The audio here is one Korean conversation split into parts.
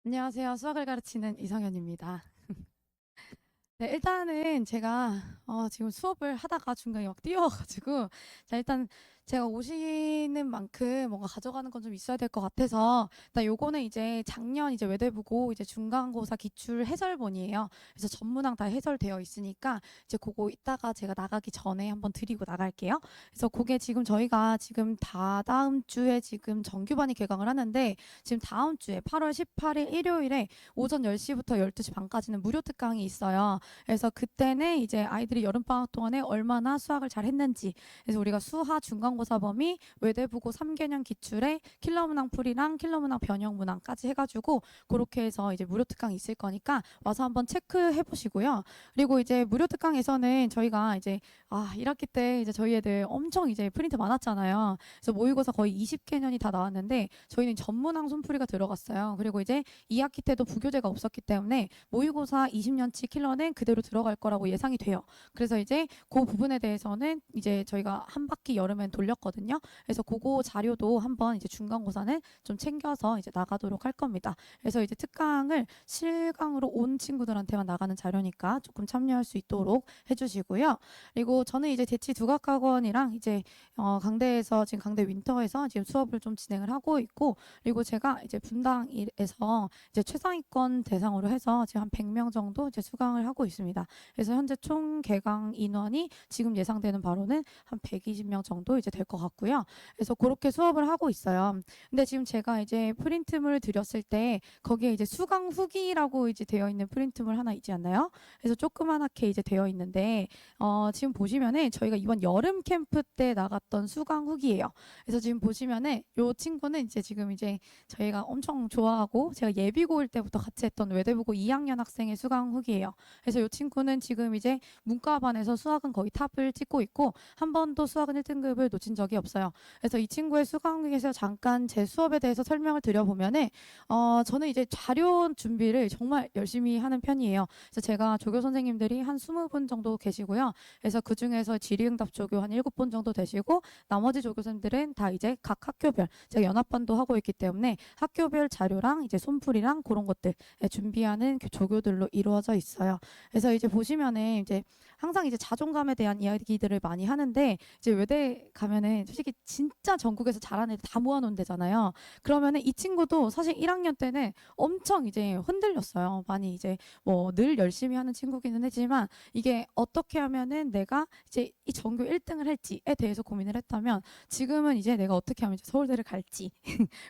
안녕하세요. 수학을 가르치는 이성현입니다. 네, 일단은 제가 지금 수업을 하다가 중간에 막 뛰어가지고 자 일단 제가 오시는 만큼 뭔가 가져가는 건 좀 있어야 될 것 같아서 일단 요거는 이제 작년 이제 외대부고 이제 중간고사 기출 해설본이에요. 그래서 전문항 다 해설되어 있으니까 이제 그거 이따가 제가 나가기 전에 한번 드리고 나갈게요. 그래서 그게 지금 저희가 지금 다다음 주에 지금 정규반이 개강을 하는데 지금 다음 주에 8월 18일 일요일에 오전 10시부터 12시 반까지는 무료 특강이 있어요. 그래서 그때는 이제 아이들이 여름방학 동안에 얼마나 수학을 잘 했는지, 그래서 우리가 수하 중간고사 범위 외대부고 3개년 기출에 킬러문항 풀이랑 킬러문항 변형문항까지 해가지고 그렇게 해서 이제 무료 특강이 있을 거니까 와서 한번 체크해 보시고요. 그리고 이제 무료 특강에서는 저희가 이제 1학기 때 이제 저희 애들 엄청 이제 프린트 많았잖아요. 그래서 모의고사 거의 20개년이 다 나왔는데 저희는 전문항 손풀이가 들어갔어요. 그리고 이제 2학기 때도 부교재가 없었기 때문에 모의고사 20년치 킬러는 그대로 들어갈 거라고 예상이 돼요. 그래서 이제 그 부분에 대해서는 이제 저희가 한 바퀴 여름엔 돌렸거든요. 그래서 그거 자료도 한번 이제 중간고사는 좀 챙겨서 이제 나가도록 할 겁니다. 그래서 이제 특강을 실강으로 온 친구들한테만 나가는 자료니까 조금 참여할 수 있도록 해주시고요. 그리고 저는 이제 대치 두각학원이랑 이제 강대에서 지금 강대 윈터에서 지금 수업을 좀 진행을 하고 있고, 그리고 제가 이제 분당에서 이제 최상위권 대상으로 해서 지금 한 100명 정도 이제 수강을 하고 있습니다. 그래서 현재 총 개강 인원이 지금 예상되는 바로는 한 120명 정도 이제 될 것 같고요. 그래서 그렇게 수업을 하고 있어요. 근데 지금 제가 이제 프린트물 드렸을 때 거기에 이제 수강 후기라고 이제 되어 있는 프린트물 하나 있지 않나요? 그래서 조그만하게 이제 되어 있는데 지금 보시면은 저희가 이번 여름 캠프 때 나갔던 수강 후기예요. 그래서 지금 보시면은 요 친구는 이제 지금 이제 저희가 엄청 좋아하고 제가 예비고일 때부터 같이 했던 외대부고 2학년 학생의 수강 후기예요. 그래서 이 친구는 지금 이제 문과반에서 수학은 거의 탑을 찍고 있고 한 번도 수학은 1등급을 놓친 적이 없어요. 그래서 이 친구의 수강 후기에서 잠깐 제 수업에 대해서 설명을 드려보면은 저는 이제 자료 준비를 정말 열심히 하는 편이에요. 그래서 제가 조교 선생님들이 한 20분 정도 계시고요. 그래서 그 중에서 질의응답 조교 한 7분 정도 되시고 나머지 조교생들은 다 이제 각 학교별 제가 연합반도 하고 있기 때문에 학교별 자료랑 이제 손풀이랑 그런 것들 준비하는 조교들로 이루어져 있어요. 그래서 이제 보시면은 이제 항상 이제 자존감에 대한 이야기들을 많이 하는데 이제 외대 가면은 솔직히 진짜 전국에서 잘하는 애들 다 모아놓은 데잖아요. 그러면은 이 친구도 사실 1학년 때는 엄청 이제 흔들렸어요. 많이 이제 뭐 늘 열심히 하는 친구기는 하지만 이게 어떻게 하면은 내가 이제 이 전교 1등을 할지에 대해서 고민을 했다면 지금은 이제 내가 어떻게 하면 이제 서울대를 갈지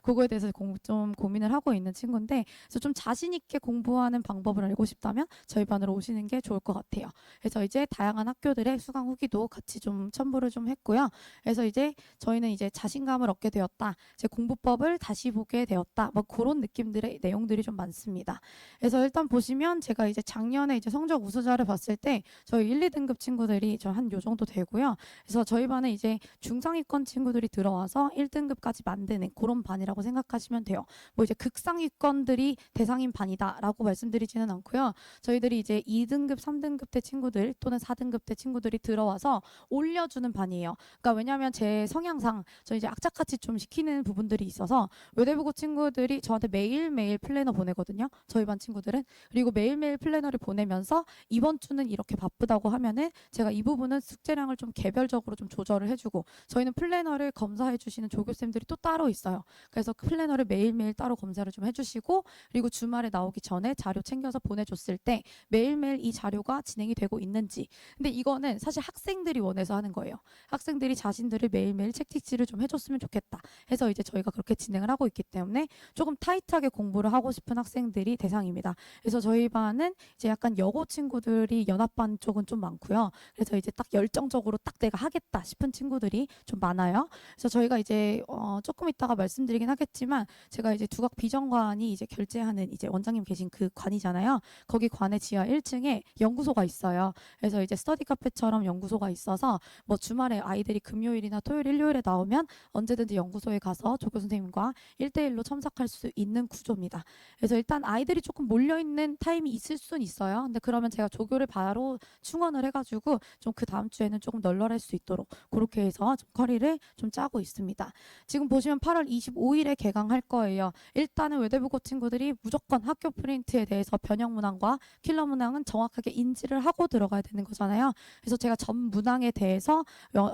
그거에 대해서 좀 고민을 하고 있는 친구인데, 그래서 좀 자신 있게 공부하는 방법을 알고 싶다면 저희 반으로 오시는 게 좋을 것 같아요. 그래서 이제 다양한 학교들의 수강 후기도 같이 좀 첨부를 좀 했고요. 그래서 이제 저희는 이제 자신감을 얻게 되었다, 제 공부법을 다시 보게 되었다, 뭐 그런 느낌들의 내용들이 좀 많습니다. 그래서 일단 보시면 제가 이제 작년에 이제 성적 우수자를 봤을 때 저희 1, 2등급 친구들이 저 한 요 정도 되고요. 그래서 저희 반에 이제 중상위권 친구들이 들어와서 1등급까지 만드는 그런 반이라고 생각하시면 돼요. 뭐 이제 극상위권들이 대상인 반이다라고 말씀드리지는 않고요. 저희들이 이제 2등급, 3등급 대 친구들 또는 4등급 대 친구들이 들어와서 올려주는 반이에요. 그러니까 왜냐하면 제 성향상 저 이제 악착같이 좀 시키는 부분들이 있어서 외대부고 친구들이 저한테 매일매일 플래너 보내거든요. 저희 반 친구들은. 그리고 매일매일 플래너를 보내면서 이번 주는 이렇게 바쁘다고 하면은 제가 이 부분은 숙제량을 좀 개별적으로 좀 조절을 해주고, 저희는 플래너를 검사해 주시는 조교쌤들이 또 따로 있어요. 그래서 그 플래너를 매일매일 따로 검사를 좀 해주시고, 그리고 주말에 나오기 전에 자료 챙겨서 보내줬을 때 매일매일 이 자료가 진행이 되고 있는지. 근데 이거는 사실 학생들이 원해서 하는 거예요. 학생들이 자신들을 매일매일 책찍질을 좀 해줬으면 좋겠다 해서 이제 저희가 그렇게 진행을 하고 있기 때문에 조금 타이트하게 공부를 하고 싶은 학생들이 대상입니다. 그래서 저희 반은 이제 약간 여고 친구들이 연합반 쪽은 좀 많고요. 그래서 이제 딱 열정적으로 딱 내가 하겠다 싶은 친구들이 좀 많아요. 그래서 저희가 이제 조금 이따가 말씀드리긴 하겠지만 제가 이제 두각 비전관이 이제 결제하는 이제 원장님 계신 그 관이잖아요. 거기 관의 지하 1층에 연구소가 있어요. 그래서 이제 스터디 카페처럼 연구소가 있어서 뭐 주말에 아이들이 금요일 금요일이나 토요일, 일요일에 나오면 언제든지 연구소에 가서 조교 선생님과 1대1로 첨삭할 수 있는 구조입니다. 그래서 일단 아이들이 조금 몰려있는 타임이 있을 수는 있어요. 근데 그러면 제가 조교를 바로 충원을 해가지고 좀 그 다음 주에는 조금 널널할 수 있도록 그렇게 해서 좀 커리를 좀 짜고 있습니다. 지금 보시면 8월 25일에 개강할 거예요. 일단은 외대부고 친구들이 무조건 학교 프린트에 대해서 변형 문항과 킬러 문항은 정확하게 인지를 하고 들어가야 되는 거잖아요. 그래서 제가 전 문항에 대해서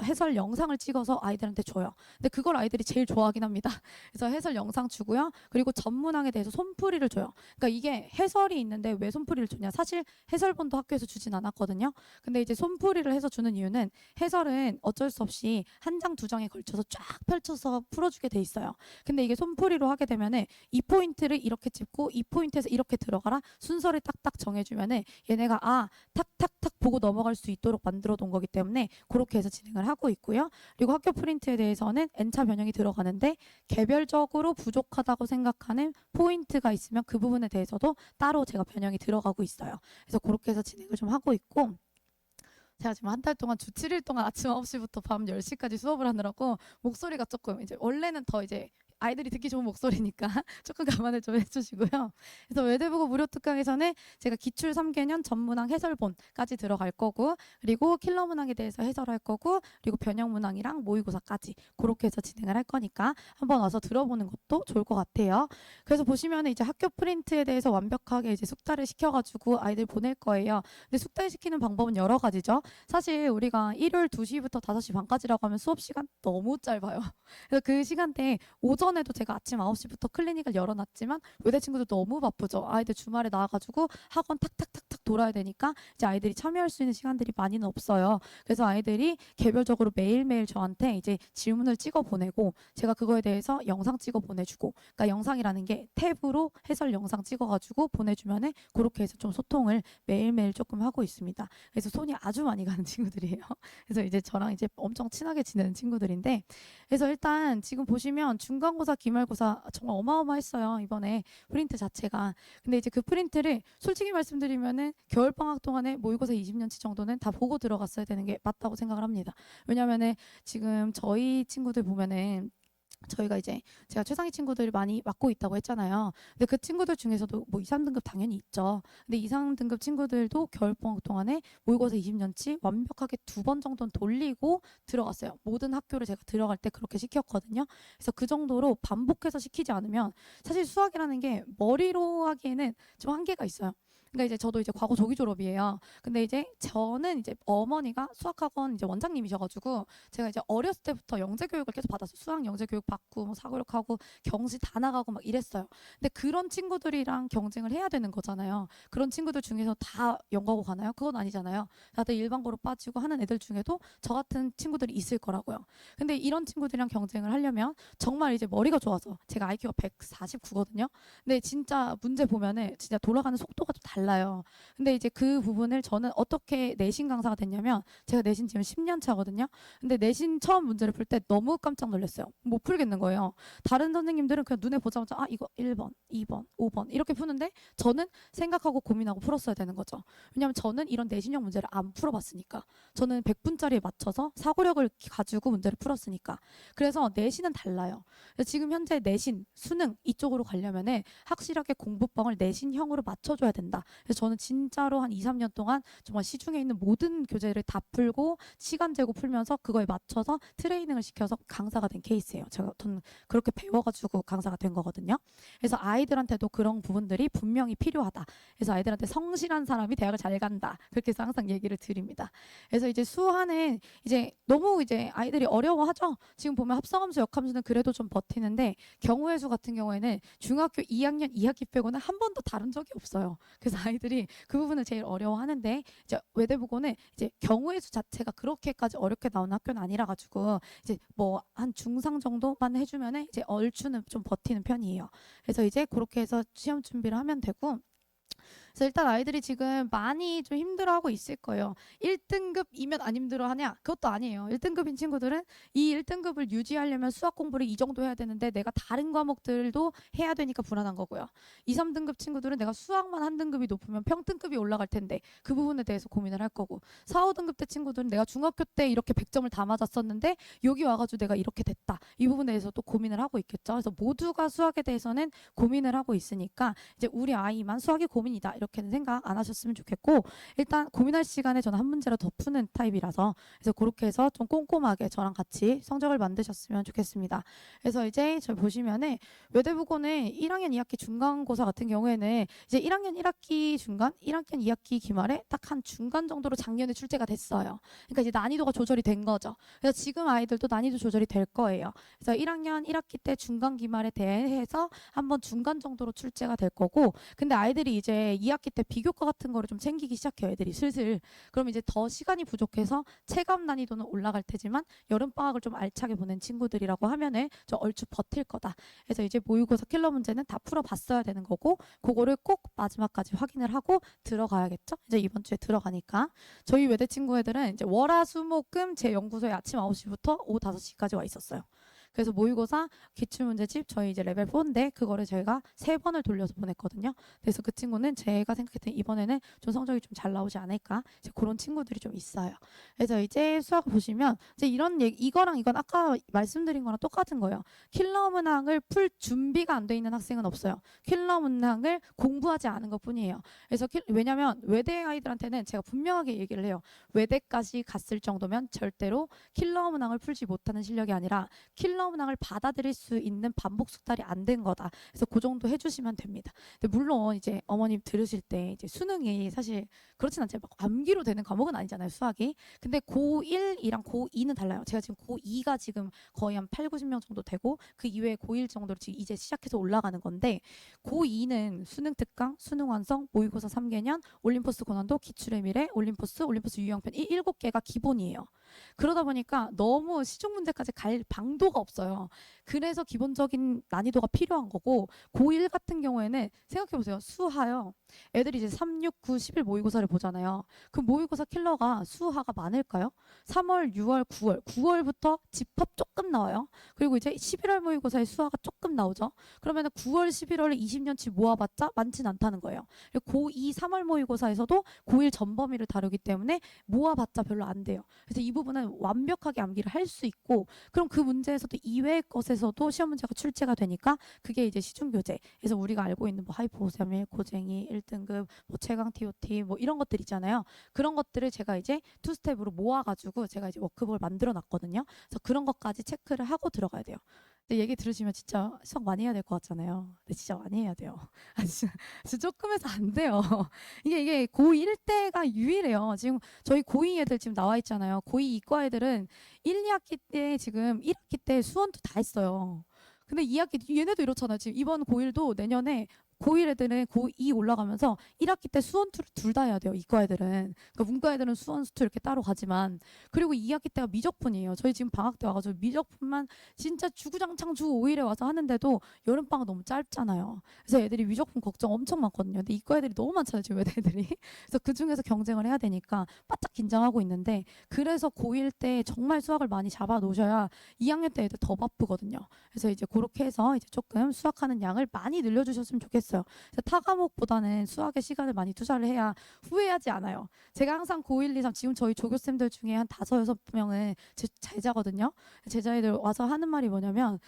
해설 영상을 찍어서 아이들한테 줘요. 근데 그걸 아이들이 제일 좋아하긴 합니다. 그래서 해설 영상 주고요. 그리고 전 문항에 대해서 손풀이를 줘요. 그러니까 이게 해설이 있는데 왜 손풀이를 주냐? 사실 해설본도 학교에서 주진 않았거든요. 근데 이제 손풀이를 해서 주는 이유는 해설은 어쩔 수 없이 한 장, 두 장에 걸쳐서 쫙 펼쳐서 풀어주게 돼 있어요. 근데 이게 손풀이로 하게 되면은 이 포인트를 이렇게 짚고 이 포인트에서 이렇게 들어가라 순서를 딱딱 정해주면은 얘네가 탁탁탁 보고 넘어갈 수 있도록 만들어 놓은 거기 때문에 그렇게 해서 진행을 하고 있고요. 그리고 학교 프린트에 대해서는 N차 변형이 들어가는데 개별적으로 부족하다고 생각하는 포인트가 있으면 그 부분에 대해서도 따로 제가 변형이 들어가고 있어요. 그래서 그렇게 해서 진행을 좀 하고 있고 제가 지금 한 달 동안 주 7일 동안 아침 9시부터 밤 10시까지 수업을 하느라고 목소리가 조금 이제 원래는 더 이제 아이들이 듣기 좋은 목소리니까 조금 감안을 좀 해주시고요. 그래서 외대부고 무료 특강에서는 제가 기출 3개년 전문항 해설본까지 들어갈 거고 그리고 킬러 문항에 대해서 해설할 거고 그리고 변형 문항이랑 모의고사까지 그렇게 해서 진행을 할 거니까 한번 와서 들어보는 것도 좋을 것 같아요. 그래서 보시면 이제 학교 프린트에 대해서 완벽하게 이제 숙달을 시켜가지고 아이들 보낼 거예요. 근데 숙달시키는 방법은 여러 가지죠. 사실 우리가 일요일 2시부터 5시 반까지라고 하면 수업 시간 너무 짧아요. 그래서 그 시간대에 오전에도 제가 아침 9시부터 클리닉을 열어놨지만 외대 친구들 너무 바쁘죠. 아이들 주말에 나와가지고 학원 탁탁탁탁 돌아야 되니까 이제 아이들이 참여할 수 있는 시간들이 많이는 없어요. 그래서 아이들이 개별적으로 매일매일 저한테 이제 질문을 찍어 보내고 제가 그거에 대해서 영상 찍어 보내주고 그러니까 영상이라는 게 탭으로 해설 영상 찍어가지고 보내주면은 그렇게 해서 좀 소통을 매일매일 조금 하고 있습니다. 그래서 손이 아주 많이 가는 친구들이에요. 그래서 이제 저랑 이제 엄청 친하게 지내는 친구들인데 그래서 일단 지금 보시면 중간고사, 기말고사 정말 어마어마했어요. 이번에 프린트 자체가. 근데 이제 그 프린트를 솔직히 말씀드리면은 겨울방학 동안에 모의고사 20년치 정도는 다 보고 들어갔어야 되는 게 맞다고 생각을 합니다. 왜냐면은 지금 저희 친구들 보면은 저희가 이제 제가 최상위 친구들이 많이 맡고 있다고 했잖아요. 근데 그 친구들 중에서도 뭐 2, 3등급 당연히 있죠. 근데 2, 3등급 친구들도 겨울방학 동안에 모의고사 20년치 완벽하게 2번 정도는 돌리고 들어갔어요. 모든 학교를 제가 들어갈 때 그렇게 시켰거든요. 그래서 그 정도로 반복해서 시키지 않으면 사실 수학이라는 게 머리로 하기에는 좀 한계가 있어요. 그러니까 이제 저도 이제 과거 조기 졸업이에요. 근데 이제 저는 이제 어머니가 수학학원 이제 원장님이셔가지고 제가 이제 어렸을 때부터 영재 교육을 계속 받았어요. 수학 영재 교육 받고 뭐 사고력하고 경시 다 나가고 막 이랬어요. 근데 그런 친구들이랑 경쟁을 해야 되는 거잖아요. 그런 친구들 중에서 다 연구하고 가나요? 그건 아니잖아요. 다들 일반고로 빠지고 하는 애들 중에도 저 같은 친구들이 있을 거라고요. 근데 이런 친구들이랑 경쟁을 하려면 정말 이제 머리가 좋아서 제가 IQ가 149거든요. 근데 진짜 문제 보면은 진짜 돌아가는 속도가 좀 달라요. 근데 이제 그 부분을 저는 어떻게 내신 강사가 됐냐면 제가 내신 지금 10년 차거든요. 근데 내신 처음 문제를 풀 때 너무 깜짝 놀랐어요. 못 풀겠는 거예요. 다른 선생님들은 그냥 눈에 보자마자 아 이거 1번, 2번, 5번 이렇게 푸는데 저는 생각하고 고민하고 풀었어야 되는 거죠. 왜냐하면 저는 이런 내신형 문제를 안 풀어봤으니까. 저는 100분짜리에 맞춰서 사고력을 가지고 문제를 풀었으니까. 그래서 내신은 달라요. 그래서 지금 현재 내신, 수능 이쪽으로 가려면은 확실하게 공부방을 내신형으로 맞춰줘야 된다. 그래서 저는 진짜로 한 2, 3년 동안 정말 시중에 있는 모든 교재를 다 풀고 시간 재고 풀면서 그거에 맞춰서 트레이닝을 시켜서 강사가 된 케이스예요. 제가 저는 그렇게 배워가지고 강사가 된 거거든요. 그래서 아이들한테도 그런 부분들이 분명히 필요하다. 그래서 아이들한테 성실한 사람이 대학을 잘 간다. 그렇게 해서 항상 얘기를 드립니다. 그래서 이제 수화는 이제 너무 이제 아이들이 어려워하죠. 지금 보면 합성함수, 역함수는 그래도 좀 버티는데 경우의 수 같은 경우에는 중학교 2학년 2학기 빼고는 한 번도 다룬 적이 없어요. 그래서 아이들이 그 부분을 제일 어려워하는데 이제 외대부고는 이제 경우의 수 자체가 그렇게까지 어렵게 나오는 학교는 아니라 가지고 이제 뭐 한 중상 정도만 해주면은 이제 얼추는 좀 버티는 편이에요. 그래서 이제 그렇게 해서 시험 준비를 하면 되고 그래서 일단 아이들이 지금 많이 좀 힘들어하고 있을 거예요. 1등급이면 안 힘들어하냐? 그것도 아니에요. 1등급인 친구들은 이 1등급을 유지하려면 수학 공부를 이 정도 해야 되는데 내가 다른 과목들도 해야 되니까 불안한 거고요. 2, 3등급 친구들은 내가 수학만 한 등급이 높으면 평등급이 올라갈 텐데 그 부분에 대해서 고민을 할 거고, 4, 5등급 때 친구들은 내가 중학교 때 이렇게 100점을 다 맞았었는데 여기 와가지고 내가 이렇게 됐다. 이 부분에 대해서 또 고민을 하고 있겠죠. 그래서 모두가 수학에 대해서는 고민을 하고 있으니까 이제 우리 아이만 수학이 고민이다 이렇게는 생각 안 하셨으면 좋겠고, 일단 고민할 시간에 저는 한 문제로 더 푸는 타입이라서 그래서 그렇게 해서 좀 꼼꼼하게 저랑 같이 성적을 만드셨으면 좋겠습니다. 그래서 이제 저 보시면은 외대부고는 1학년 2학기 중간고사 같은 경우에는 이제 1학년 1학기 중간, 1학년 2학기 기말에 딱 한 중간 정도로 작년에 출제가 됐어요. 그러니까 이제 난이도가 조절이 된 거죠. 그래서 지금 아이들도 난이도 조절이 될 거예요. 그래서 1학년 1학기 때 중간 기말에 대해서 한번 중간 정도로 출제가 될 거고, 근데 아이들이 이제 2학기 때 비교과 같은 거를 좀 챙기기 시작해요. 애들이 슬슬. 그럼 이제 더 시간이 부족해서 체감 난이도는 올라갈 테지만 여름방학을 좀 알차게 보낸 친구들이라고 하면은 저 얼추 버틸 거다. 그래서 이제 모의고사 킬러 문제는 다 풀어봤어야 되는 거고, 그거를 꼭 마지막까지 확인을 하고 들어가야겠죠. 이제 이번 주에 들어가니까 저희 외대 친구 애들은 이제 월화수목금 제 연구소에 아침 9시부터 오후 5시까지 와 있었어요. 그래서 모의고사 기출문제집 저희 이제 레벨 4인데 그거를 저희가 3번을 돌려서 보냈거든요. 그래서 그 친구는 제가 생각했던 이번에는 좀 성적이 좀 잘 나오지 않을까, 이제 그런 친구들이 좀 있어요. 그래서 이제 수학 보시면 이제 이런 얘기, 이거랑 이건 아까 말씀드린 거랑 똑같은 거예요. 킬러 문항을 풀 준비가 안 돼 있는 학생은 없어요. 킬러 문항을 공부하지 않은 것뿐이에요. 그래서 왜냐면 외대 아이들한테는 제가 분명하게 얘기를 해요. 외대까지 갔을 정도면 절대로 킬러 문항을 풀지 못하는 실력이 아니라 킬러 문항을 받아들일 수 있는 반복 숙달이 안 된 거다. 그래서 그 정도 해주시면 됩니다. 근데 물론 이제 어머님 들으실 때 이제 수능이 사실 그렇진 않잖아요. 막 암기로 되는 과목은 아니잖아요, 수학이. 근데 고1이랑 고2는 달라요. 제가 지금 고2가 지금 거의 한 8, 90명 정도 되고 그 이외에 고1 정도로 지금 이제 시작해서 올라가는 건데, 고2는 수능 특강, 수능 완성, 모의고사 3개년, 올림포스 고난도, 기출의 미래, 올림포스, 올림포스 유형편 이 7개가 기본이에요. 그러다 보니까 너무 시중 문제까지 갈 방도가 없어요. 그래서 기본적인 난이도가 필요한 거고, 고1 같은 경우에는 생각해보세요. 수하요. 애들이 이제 3, 6, 9, 10일 모의고사를 보잖아요. 그 모의고사 킬러가 수하가 많을까요? 3월, 6월, 9월. 9월부터 집합 조금 나와요. 그리고 이제 11월 모의고사에 수하가 조금 나오죠. 그러면 9월, 11월에 20년치 모아봤자 많진 않다는 거예요. 그리고 고2, 3월 모의고사에서도 고1 전범위를 다루기 때문에 모아봤자 별로 안 돼요. 그래서 이 부분은 완벽하게 암기를 할 수 있고, 그럼 그 문제에서도 이외의 것에서도 시험 문제가 출제가 되니까 그게 이제 시중교재. 그래서 우리가 알고 있는 뭐 하이퍼 531, 고쟁이, 1등급, 뭐 최강 TOT 뭐 이런 것들 있잖아요. 그런 것들을 제가 이제 투 스텝으로 모아가지고 제가 이제 워크북을 만들어 놨거든요. 그래서 그런 것까지 체크를 하고 들어가야 돼요. 근데 얘기 들으시면 진짜 수학 많이 해야 될 것 같잖아요. 근데 진짜 많이 해야 돼요. 아, 진짜 조금 해서 안 돼요. 이게 고1 때가 유일해요. 지금 저희 고2 애들 지금 나와 있잖아요. 고2 이과 애들은 1, 2학기 때 지금 1학기 때 수원도 다 했어요. 근데 2학기 얘네도 이렇잖아요. 지금 이번 고1도 내년에 고1 애들은 고2 올라가면서 1학기 때 수원 투를 둘 다 해야 돼요. 이과 애들은. 그러니까 문과 애들은 수원 수투 이렇게 따로 가지만, 그리고 2학기 때가 미적분이에요. 저희 지금 방학 때 와가지고 미적분만 진짜 주구장창 주 5일에 와서 하는데도 여름방학 너무 짧잖아요. 그래서 애들이 미적분 걱정 엄청 많거든요. 근데 이과 애들이 너무 많잖아요. 지금 애들이. 그래서 그 중에서 경쟁을 해야 되니까 바짝 긴장하고 있는데, 그래서 고1 때 정말 수학을 많이 잡아 놓으셔야 2학년 때 애들 더 바쁘거든요. 그래서 이제 그렇게 해서 이제 조금 수학하는 양을 많이 늘려주셨으면 좋겠어요. 그래서 타 과목보다는 수학에 시간을 많이 투자를 해야 후회하지 않아요. 제가 항상 고1, 2, 3 지금 저희 조교쌤들 중에 한 5, 6명은 제 제자거든요. 제자애들 와서 하는 말이 뭐냐면,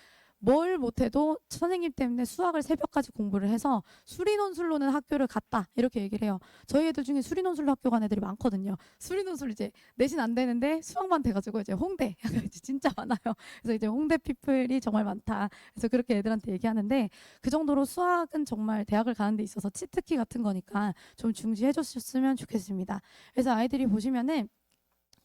뭘 못해도 선생님 때문에 수학을 새벽까지 공부를 해서 수리논술로는 학교를 갔다 이렇게 얘기를 해요. 저희 애들 중에 수리논술로 학교 간 애들이 많거든요. 수리논술 이제 내신 안 되는데 수학만 돼가지고 이제 홍대 진짜 많아요. 그래서 이제 홍대 피플이 정말 많다. 그래서 그렇게 애들한테 얘기하는데, 그 정도로 수학은 정말 대학을 가는 데 있어서 치트키 같은 거니까 좀 중시해 줬으면 좋겠습니다. 그래서 아이들이 보시면은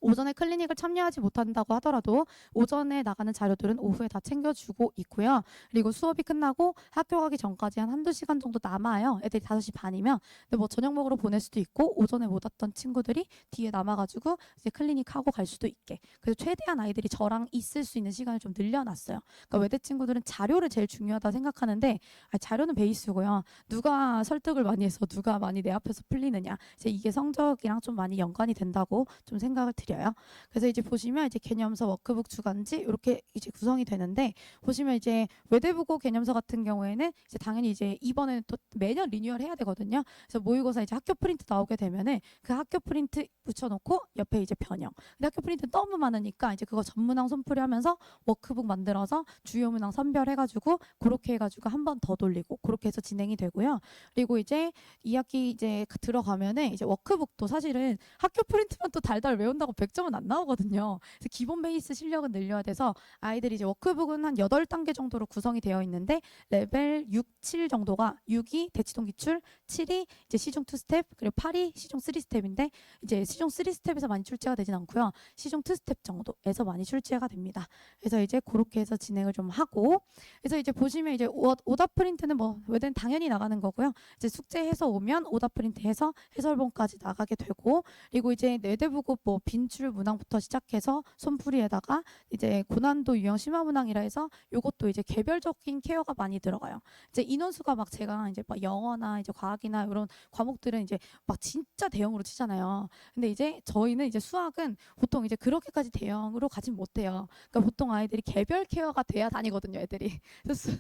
오전에 클리닉을 참여하지 못한다고 하더라도 오전에 나가는 자료들은 오후에 다 챙겨주고 있고요. 그리고 수업이 끝나고 학교 가기 전까지 한 한두 시간 정도 남아요. 애들이 5시 반이면. 근데 뭐 저녁 먹으러 보낼 수도 있고 오전에 못 왔던 친구들이 뒤에 남아가지고 이제 클리닉 하고 갈 수도 있게. 그래서 최대한 아이들이 저랑 있을 수 있는 시간을 좀 늘려놨어요. 그러니까 외대 친구들은 자료를 제일 중요하다 생각하는데 자료는 베이스고요. 누가 설득을 많이 해서 누가 많이 내 앞에서 풀리느냐. 이제 이게 성적이랑 좀 많이 연관이 된다고 좀 생각을 드려요. 그래서 이제 보시면 이제 개념서 워크북 주간지 이렇게 이제 구성이 되는데 보시면 이제 외대부고 개념서 같은 경우에는 이제 당연히 이제 이번에는 또 매년 리뉴얼 해야 되거든요. 그래서 모의고사 이제 학교 프린트 나오게 되면은 그 학교 프린트 붙여놓고 옆에 이제 변형. 근데 학교 프린트 너무 많으니까 이제 그거 전문항 손풀이 하면서 워크북 만들어서 주요 문항 선별해가지고 그렇게 해가지고 한 번 더 돌리고 그렇게 해서 진행이 되고요. 그리고 이제 2학기 이제 들어가면은 이제 워크북도 사실은 학교 프린트만 또 달달 외운다고 100점은 안 나오거든요. 그래서 기본 베이스 실력은 늘려야 돼서 아이들이 이제 워크북은 한 8단계 정도로 구성이 되어 있는데 레벨 6, 7 정도가 6이 대치동 기출, 7이 이제 시중 2스텝, 그리고 8이 시중 3스텝인데 이제 시중 3스텝에서 많이 출제가 되진 않고요. 시중 2스텝 정도에서 많이 출제가 됩니다. 그래서 이제 그렇게 해서 진행을 좀 하고 그래서 이제 보시면 이제 오답 프린트는 뭐 외대는 당연히 나가는 거고요. 이제 숙제해서 오면 오답 프린트해서 해설본까지 나가게 되고 그리고 이제 내대부고 뭐 빈출 문항부터 시작해서 손풀이에다가 이제 고난도 유형 심화 문항이라 해서 요것도 이제 개별적인 케어가 많이 들어가요. 이제 인원수가 막 제가 이제 막 영어나 이제 과학이나 이런 과목들은 이제 막 진짜 대형으로 치잖아요. 근데 이제 저희는 이제 수학은 보통 이제 그렇게까지 대형으로 가진 못해요. 그러니까 보통 아이들이 개별 케어가 돼야 다니거든요, 애들이. 그래서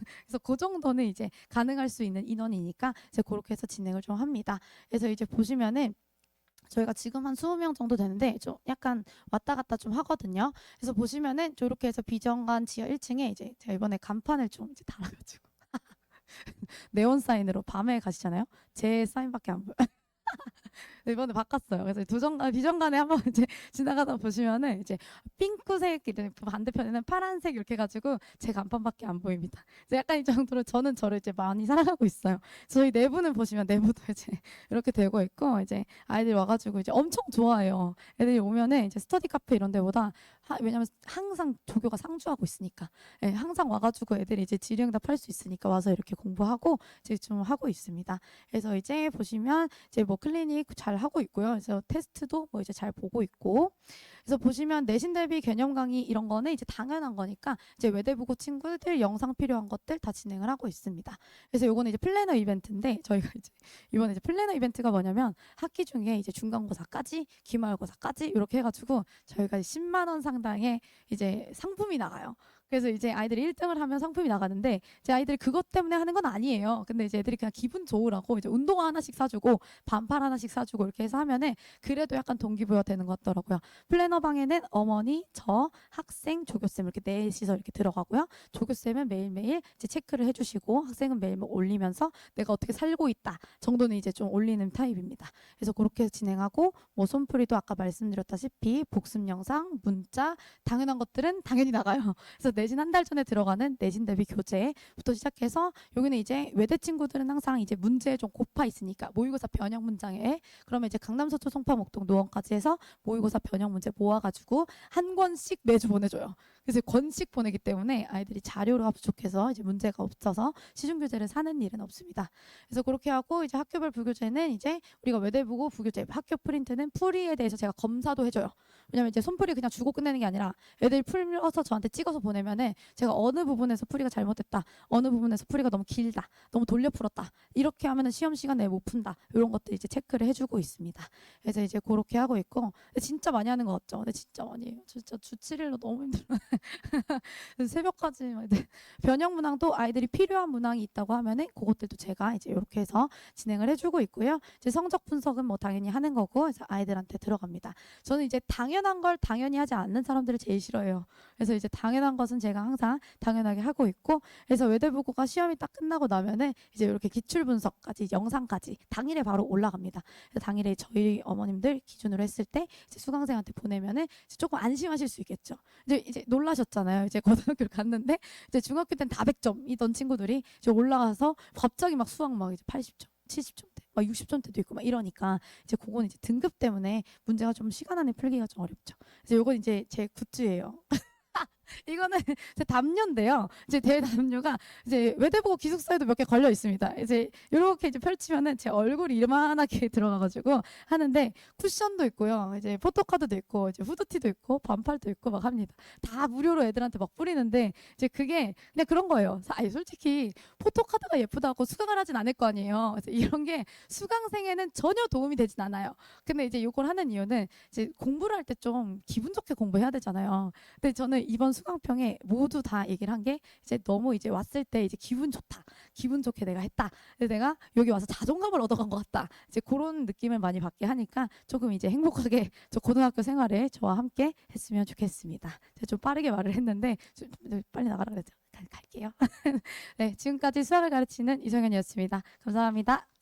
그 정도는 이제 가능할 수 있는 인원이니까 이제 그렇게 해서 진행을 좀 합니다. 그래서 이제 보시면은 저희가 지금 한 20명 정도 되는데 좀 약간 왔다 갔다 좀 하거든요. 그래서 보시면은 이렇게 해서 비정관 지하 1층에 이제 제가 이번에 간판을 좀 이제 달아가지고 네온 사인으로 밤에 가시잖아요. 제 사인밖에 안 보여요. 이번에 바꿨어요. 그래서 비정관에 한번 이제 지나가다 보시면은 이제 핑크색 반대편에는 파란색 이렇게 해가지고 제 간판밖에 안 보입니다. 그래서 약간 이 정도로 저는 저를 이제 많이 사랑하고 있어요. 저희 내부는 보시면 내부도 이제 이렇게 되고 있고 이제 아이들 와가지고 이제 엄청 좋아해요. 애들이 오면은 이제 스터디 카페 이런 데보다 왜냐면 항상 조교가 상주하고 있으니까 항상 와가지고 애들이 이제 질의응답 할 수 있으니까 와서 이렇게 공부하고 이제 좀 하고 있습니다. 그래서 이제 보시면 이제 뭐 클리닉 잘 하고 있고요. 그래서 테스트도 뭐 이제 잘 보고 있고. 그래서 보시면 내신 대비 개념 강의 이런 거는 이제 당연한 거니까 이제 외대부고 친구들 영상 필요한 것들 다 진행을 하고 있습니다. 그래서 요거는 이제 플래너 이벤트인데 저희가 이제 이번에 이제 플래너 이벤트가 뭐냐면 학기 중에 이제 중간고사까지 기말고사까지 이렇게 해가지고 저희가 10만 원 상당의 이제 상품이 나가요. 그래서 이제 아이들이 1등을 하면 상품이 나가는데 제 아이들이 그것 때문에 하는 건 아니에요. 근데 이제 애들이 그냥 기분 좋으라고 이제 운동화 하나씩 사주고 반팔 하나씩 사주고 이렇게 해서 하면은 그래도 약간 동기부여 되는 것 같더라고요. 플래너 방에는 어머니, 저, 학생, 조교쌤 이렇게 넷이서 이렇게 들어가고요. 조교쌤은 매일매일 이제 체크를 해주시고 학생은 매일 올리면서 내가 어떻게 살고 있다 정도는 이제 좀 올리는 타입입니다. 그래서 그렇게 해서 진행하고 뭐 손풀이도 아까 말씀드렸다시피 복습 영상, 문자 당연한 것들은 당연히 나가요. 그래서 내신 한 달 전에 들어가는 내신 대비 교재부터 시작해서 여기는 이제 외대 친구들은 항상 이제 문제에 좀 고파 있으니까 모의고사 변형 문장에 그러면 이제 강남 서초 송파 목동 노원까지 해서 모의고사 변형 문제 모아가지고 한 권씩 매주 보내줘요. 그래서 권씩 보내기 때문에 아이들이 자료가 부족해서 이제 문제가 없어서 시중 교재를 사는 일은 없습니다. 그래서 그렇게 하고 이제 학교별 부교재는 이제 우리가 외대부고 부교재 학교 프린트는 풀이에 대해서 제가 검사도 해줘요. 왜냐면 이제 손풀이 그냥 주고 끝내는 게 아니라 애들이 풀어서 저한테 찍어서 보내면은 제가 어느 부분에서 풀이가 잘못됐다, 어느 부분에서 풀이가 너무 길다, 너무 돌려 풀었다 이렇게 하면은 시험 시간에 못 푼다 이런 것들 이제 체크를 해주고 있습니다. 그래서 이제 그렇게 하고 있고 진짜 많이 하는 거 같죠? 근데 진짜 많이 해요. 진짜 주 7일로 너무 힘들어요. 새벽까지 변형 문항도 아이들이 필요한 문항이 있다고 하면은 그것들도 제가 이제 이렇게 해서 진행을 해주고 있고요. 이제 성적 분석은 뭐 당연히 하는 거고 그래서 아이들한테 들어갑니다. 저는 이제 당연한 걸 당연히 하지 않는 사람들을 제일 싫어해요. 그래서 이제 당연한 것은 제가 항상 당연하게 하고 있고 그래서 외대부고가 시험이 딱 끝나고 나면은 이제 이렇게 기출 분석까지 영상까지 당일에 바로 올라갑니다. 그래서 당일에 저희 어머님들 기준으로 했을 때 이제 수강생한테 보내면은 이제 조금 안심하실 수 있겠죠. 이제 놀라셨잖아요. 이제 고등학교를 갔는데 이제 중학교 때는 다 100점이던 친구들이 이제 올라가서 갑자기 막 수학 막 이제 80점, 70점대 막 60점대도 있고 막 이러니까 이제 그건 이제 등급 때문에 문제가 좀 시간 안에 풀기가 좀 어렵죠. 이제 요건 이제 제 굿즈예요. 이거는 제 담요인데요. 이제 대담요가 이제 외대보고 기숙사에도 몇 개 걸려 있습니다. 이제 이렇게 이제 펼치면은 제 얼굴이 이만하게 들어가가지고 하는데 쿠션도 있고요. 이제 포토카드도 있고 이제 후드티도 있고 반팔도 있고 막 합니다. 다 무료로 애들한테 막 뿌리는데 이제 그게 그냥 그런 거예요. 아니 솔직히 포토카드가 예쁘다고 수강을 하진 않을 거 아니에요. 그래서 이런 게 수강생에는 전혀 도움이 되진 않아요. 근데 이제 이걸 하는 이유는 이제 공부를 할 때 좀 기분 좋게 공부해야 되잖아요. 근데 저는 이번 수강평에 모두 다 얘기를 한 게 이제 너무 이제 왔을 때 이제 기분 좋다. 기분 좋게 내가 했다. 근데 내가 여기 와서 자존감을 얻어간 것 같다. 이제 그런 느낌을 많이 받게 하니까 조금 이제 행복하게 저 고등학교 생활을 저와 함께 했으면 좋겠습니다. 제가 좀 빠르게 말을 했는데 빨리 나가라 그랬죠. 갈게요. 네, 지금까지 수학을 가르치는 이성현이었습니다. 감사합니다.